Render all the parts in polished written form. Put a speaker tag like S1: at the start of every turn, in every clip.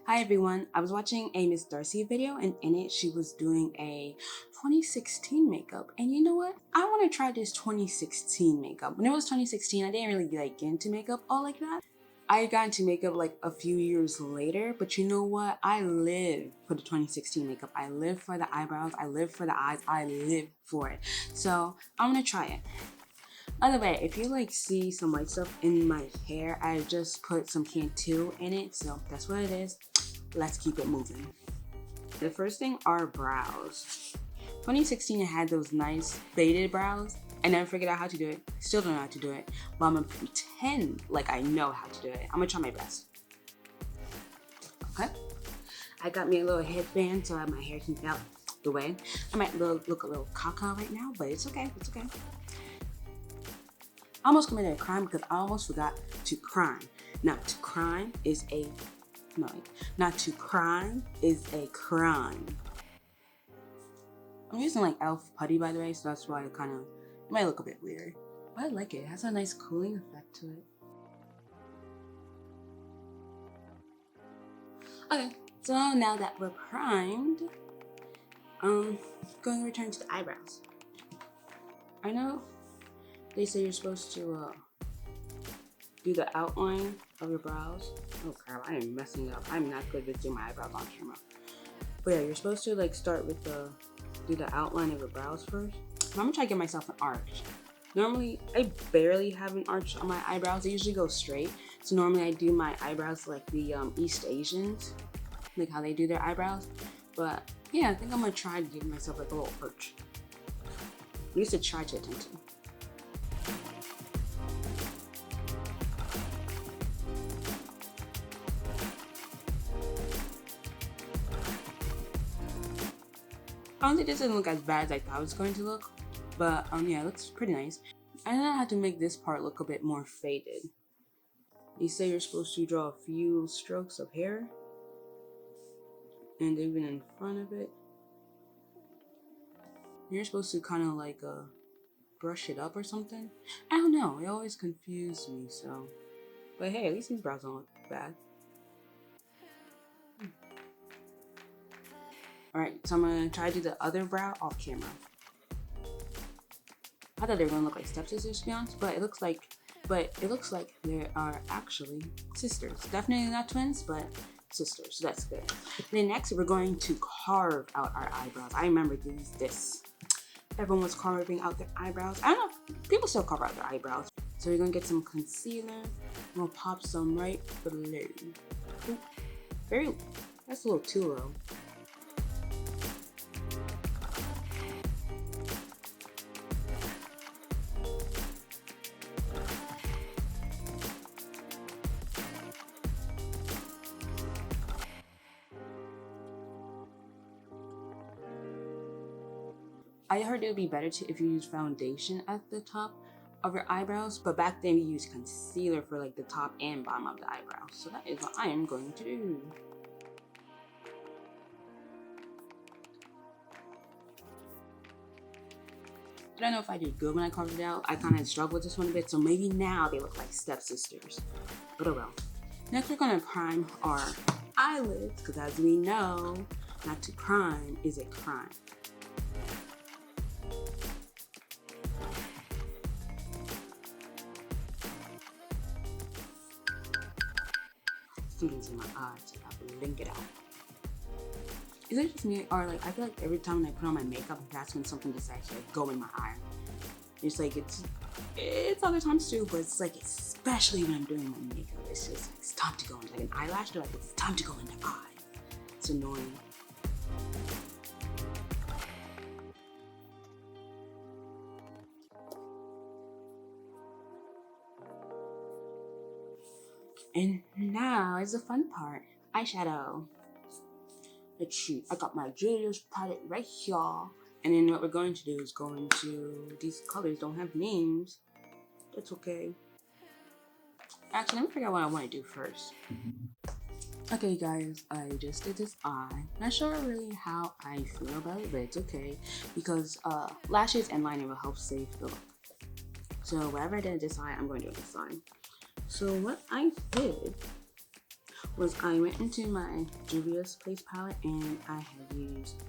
S1: Hi everyone, I was watching a Miss Darcy video and in it she was doing a 2016 makeup, and you know what? I want to try this 2016 makeup. When it was 2016, I didn't really get into makeup all like that. I got into makeup like a few years later, but you know what? I live for the 2016 makeup. I live for the eyebrows, I live for the eyes, I live for it. So I'm gonna try it. By the way, if you see some white stuff in my hair, I just put some Cantu in it, so that's what it is. Let's keep it moving. The first thing are brows. 2016 I had those nice faded brows. I never figured out how to do it. Still don't know how to do it, but I'm gonna pretend like I know how to do it. I'm gonna try my best. Okay. I got me a little headband so my hair can get out the way. I might look a little caca right now, but it's okay. It's okay. I almost committed a crime because I almost forgot to crime. Not to crime is a not to crime is a crime. I'm using e.l.f. putty, by the way, so that's why it might look a bit weird. But I like it. It has a nice cooling effect to it. Okay, so now that we're primed, going to return to the eyebrows. I know they say you're supposed to do the outline of your brows. Oh crap, I am messing up. I'm not good with doing my eyebrows on camera. But yeah, you're supposed to start with do the outline of your brows first. I'm gonna try to get myself an arch. Normally, I barely have an arch on my eyebrows. They usually go straight. So normally I do my eyebrows like the East Asians, like how they do their eyebrows. But yeah, I think I'm gonna try to give myself a little arch. At least to try to attempt to. Honestly, this doesn't look as bad as I thought it was going to look, but yeah, it looks pretty nice. I know how to make this part look a bit more faded. They say you're supposed to draw a few strokes of hair, and even in front of it. You're supposed to kind of brush it up or something. I don't know, it always confused me, so. But hey, at least these brows don't look bad. Alright, so I'm gonna try to do the other brow off camera. I thought they were gonna look like stepsisters, to be honest, but it looks like they are actually sisters. Definitely not twins, but sisters, so that's good. Then next, we're going to carve out our eyebrows. I remember this. Everyone was carving out their eyebrows. I don't know, people still carve out their eyebrows. So we're gonna get some concealer. We'll pop some right below. Ooh, that's a little too low. I heard it would be better if you use foundation at the top of your eyebrows, but back then we used concealer for the top and bottom of the eyebrows. So that is what I am going to do. I don't know if I did good when I carved it out. I kind of struggled with this one a bit, so maybe now they look like stepsisters. But oh well. Next, we're gonna prime our eyelids, because as we know, not to prime is a crime. Something's in my eye, so I have to blink it out. Is it just me, or I feel like every time when I put on my makeup, that's when something decides to go in my eye. It's it's other times too, but it's especially when I'm doing my makeup, it's just it's time to go in. An eyelash, they're it's time to go in the eye. It's annoying. And now is the fun part. Eyeshadow. Let's see. I got my Julius palette right here. And then what we're going to do is these colors don't have names. That's okay. Actually, let me figure out what I want to do first. Okay guys, I just did this eye. Not sure really how I feel about it, but it's okay. Because lashes and liner will help save the look. So whatever I did this eye, I'm going to do this eye. So what I did was I went into my Juvia's Place palette and I had used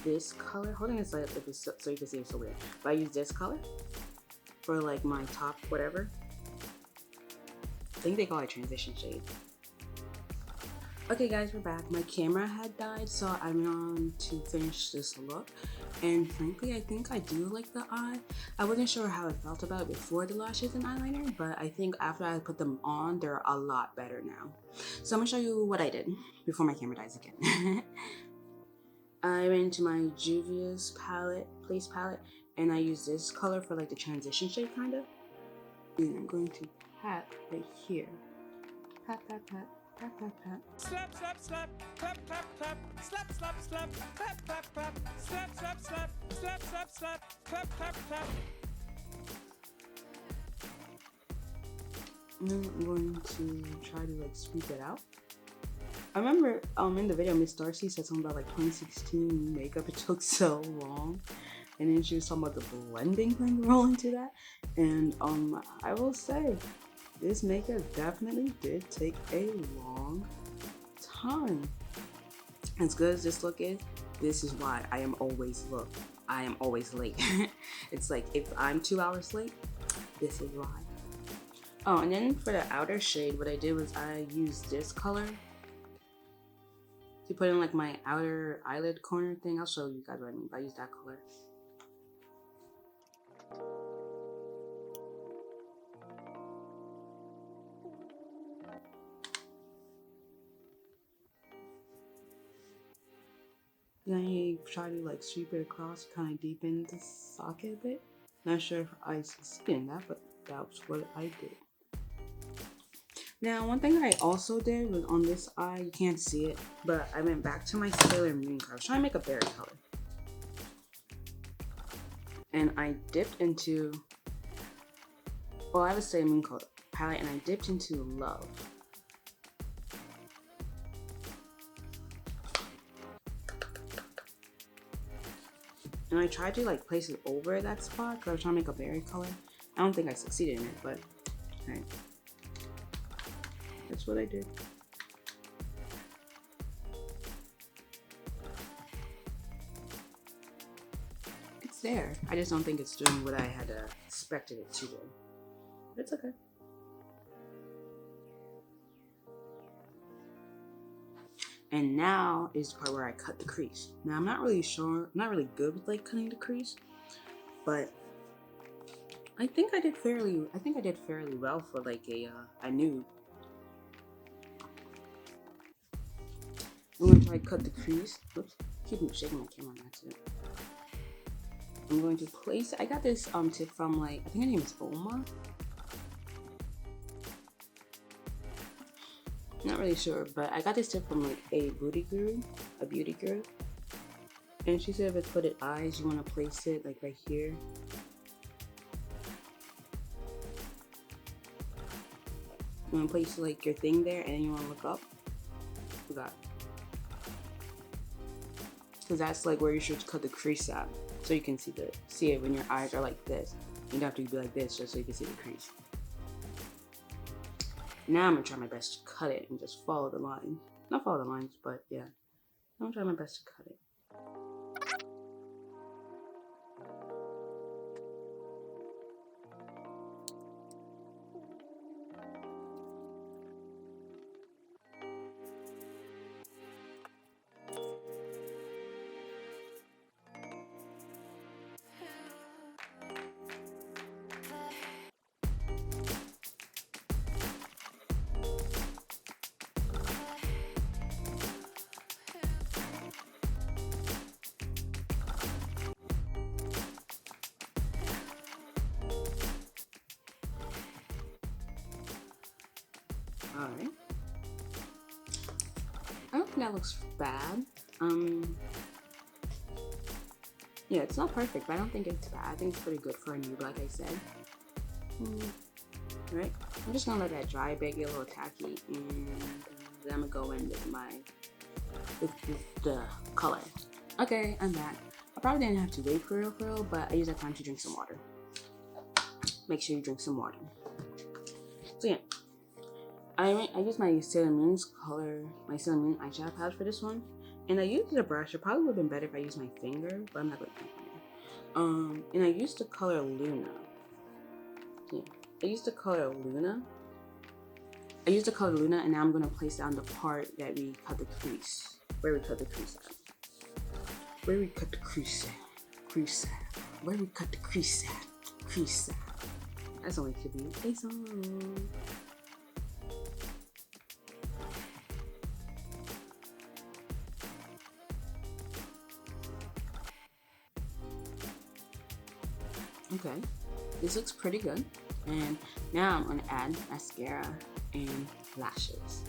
S1: this color. Holding this like if it's so you can see it's so weird. But I used this color for like my top whatever. I think they call it transition shade. Okay guys, we're back. My camera had died, so I went on to finish this look. And frankly, I think I do like the eye. I wasn't sure how I felt about it before the lashes and eyeliner, but I think after I put them on, they're a lot better now. So I'm gonna show you what I did before my camera dies again. I went into my Juvia's Place palette, and I used this color for like the transition shade kind of. And I'm going to pat right here. Pat, pat, pat. Pat, pat, pat.
S2: Slap, slap, slap, clap, clap, clap, slap, slap, slap, clap, clap, clap, slap, slap, slap, slap, slap, slap, clap, clap, clap.
S1: And then I'm going to try to like sweep it out. I remember in the video Miss Darcy said something about like 2016 makeup, it took so long. And then she was talking about the blending thing roll into that. And I will say this makeup definitely did take a long time. As good as this look is, this is why I am always late. It's like if I'm 2 hours late, this is why. Oh, and then for the outer shade, what I did was I used this color to put in like my outer eyelid corner thing. I'll show you guys what I mean, but I used that color. Then you try to like sweep it across, kind of deepen the socket a bit. Not sure if I succeeded in that, but that's what I did. Now, one thing that I also did was on this eye, you can't see it, but I went back to my Sailor Moon color. I was trying to make a berry color. And I dipped into, well, I have a Sailor Moon color palette, and I dipped into Love. And I tried to like place it over that spot because I was trying to make a berry color. I don't think I succeeded in it, but okay. That's what I did. It's there. I just don't think it's doing what I had expected it to do. But it's okay. And now is the part where I cut the crease. Now I'm not really sure, I'm not really good with like cutting the crease, but I think I did fairly well for like a nude. I'm gonna try to cut the crease. Oops, keep shaking my camera on accident. I'm going to place, I got this tip from like, I think her name is Oma. Not really sure, but I got this tip from like a beauty guru. And she said if it's put at eyes, you want to place it like right here. You want to place like your thing there, and then you want to look up. Forgot. Because that's like where you should cut the crease at, so you can see it when your eyes are like this. You'd have to be like this just so you can see the crease. Now I'm gonna try my best to cut it and just follow the line. Not follow the lines, but yeah. I'm gonna try my best to cut it. Alright. I don't think that looks bad. Yeah, it's not perfect, but I don't think it's bad. I think it's pretty good for a nude, like I said. Right? I'm just gonna let that dry a bit, get a little tacky, and then I'm gonna go in with the color. Okay, I'm back. I probably didn't have to wait for real, but I used that time to drink some water. Make sure you drink some water. So yeah. I use my Sailor Moon's color, my Sailor Moon eyeshadow palette for this one. And I used a brush. It probably would have been better if I used my finger, but I'm not going to. And I used the color Luna. Yeah, I used the color Luna. And now I'm going to place it on the part that we cut the crease. Where we cut the crease at. Where we cut the crease at. That's only could be a song. Okay, this looks pretty good. And now I'm gonna add mascara and lashes.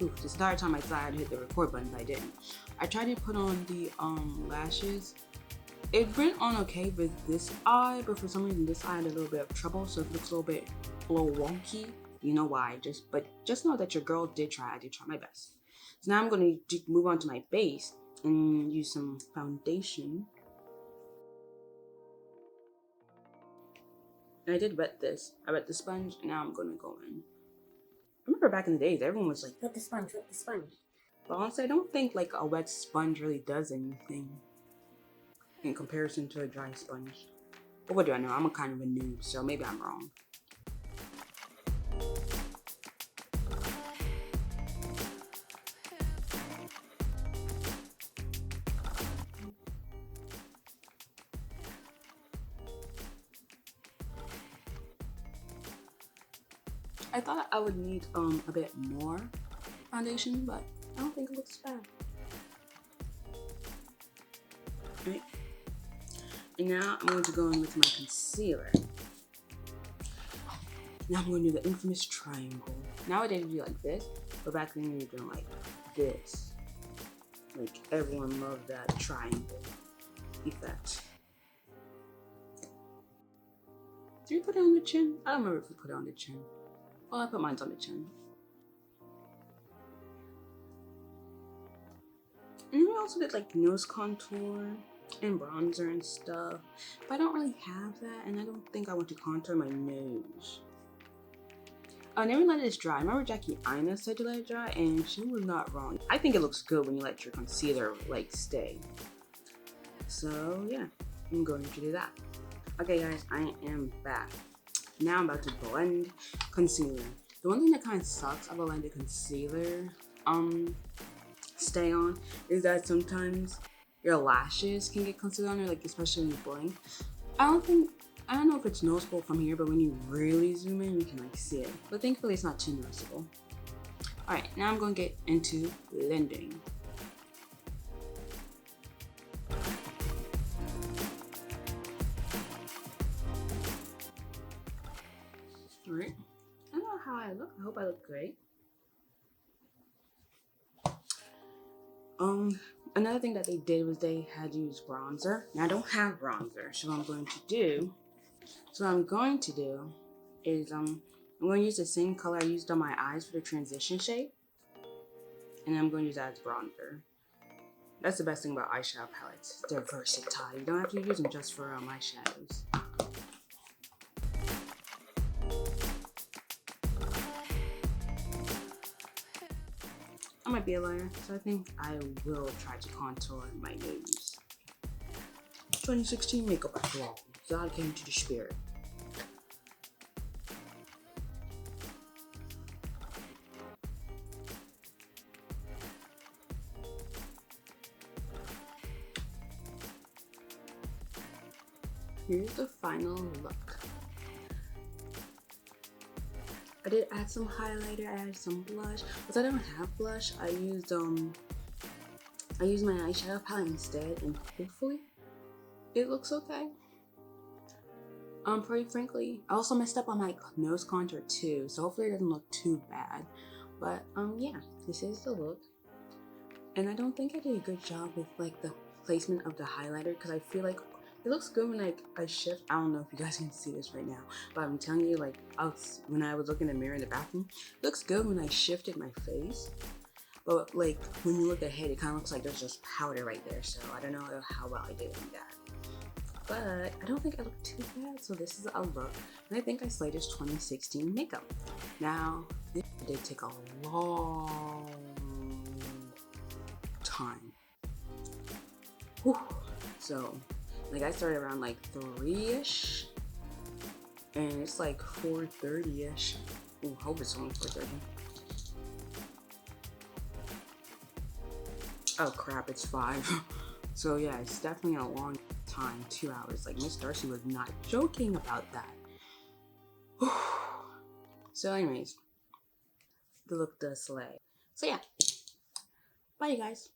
S1: Ooh, this entire time I thought I'd hit the record button, but I didn't. I tried to put on the lashes. It went on okay with this eye, but for some reason this eye had a little bit of trouble, so it looks a little wonky. You know why? Just know that your girl did try. I did try my best. So now I'm gonna move on to my base and use some foundation. And I did wet this. I wet the sponge, and now I'm gonna go in. I remember back in the days, everyone was like, wet the sponge. But honestly, I don't think like a wet sponge really does anything in comparison to a dry sponge. But what do I know? I'm a kind of a noob, so maybe I'm wrong. I thought I would need a bit more foundation, but I don't think it looks bad. Right. And now I'm going to go in with my concealer. Now I'm going to do the infamous triangle. Nowadays we do like this, but back then we were doing like this. Like everyone loved that triangle effect. Did you put it on the chin? I don't remember if we put it on the chin. Well, I put mine on the chin. And we also did like nose contour and bronzer and stuff. But I don't really have that, and I don't think I want to contour my nose. I never let it dry. I remember Jackie Aina said to let it dry, and she was not wrong. I think it looks good when you let your concealer like stay. So yeah, I'm going to do that. Okay guys, I am back. Now I'm about to blend concealer. The one thing that kind of sucks about letting the concealer stay on is that sometimes your lashes can get concealer on there, like especially when you blink. I don't know if it's noticeable from here, but when you really zoom in, you can like see it. But thankfully it's not too noticeable. Alright, now I'm going to get into blending. Alright, I don't know how I look. I hope I look great. Another thing that they did was they had to use bronzer. Now I don't have bronzer, so what I'm going to do is I'm going to use the same color I used on my eyes for the transition shade, and I'm going to use that as bronzer. That's the best thing about eyeshadow palettes. They're versatile. You don't have to use them just for eyeshadows. I might be a liar, so I think I will try to contour my nose. 2016 makeup after all. God came to the spirit. Here's the final look. I did add some highlighter, I added some blush. Because I don't have blush, I used my eyeshadow palette instead, and hopefully it looks okay. Pretty frankly, I also messed up on my nose contour too, so hopefully it doesn't look too bad. But yeah, this is the look. And I don't think I did a good job with like the placement of the highlighter, because I feel like it looks good when I shift. I don't know if you guys can see this right now, but I'm telling you, like when I was looking in the mirror in the bathroom, it looks good when I shifted my face. But like when you look ahead, it kind of looks like there's just powder right there. So I don't know how well I did on that. but I don't think I look too bad. So this is a look, and I think I slayed this 2016 makeup. Now, this did take a long time. Whew. So, like I started around like 3-ish, and it's like 4:30-ish. Ooh, hope it's only 4:30. Oh crap, it's 5. So yeah, it's definitely a long time, 2 hours. Like Miss Darcy was not joking about that. So anyways, the look does slay. So yeah, bye you guys.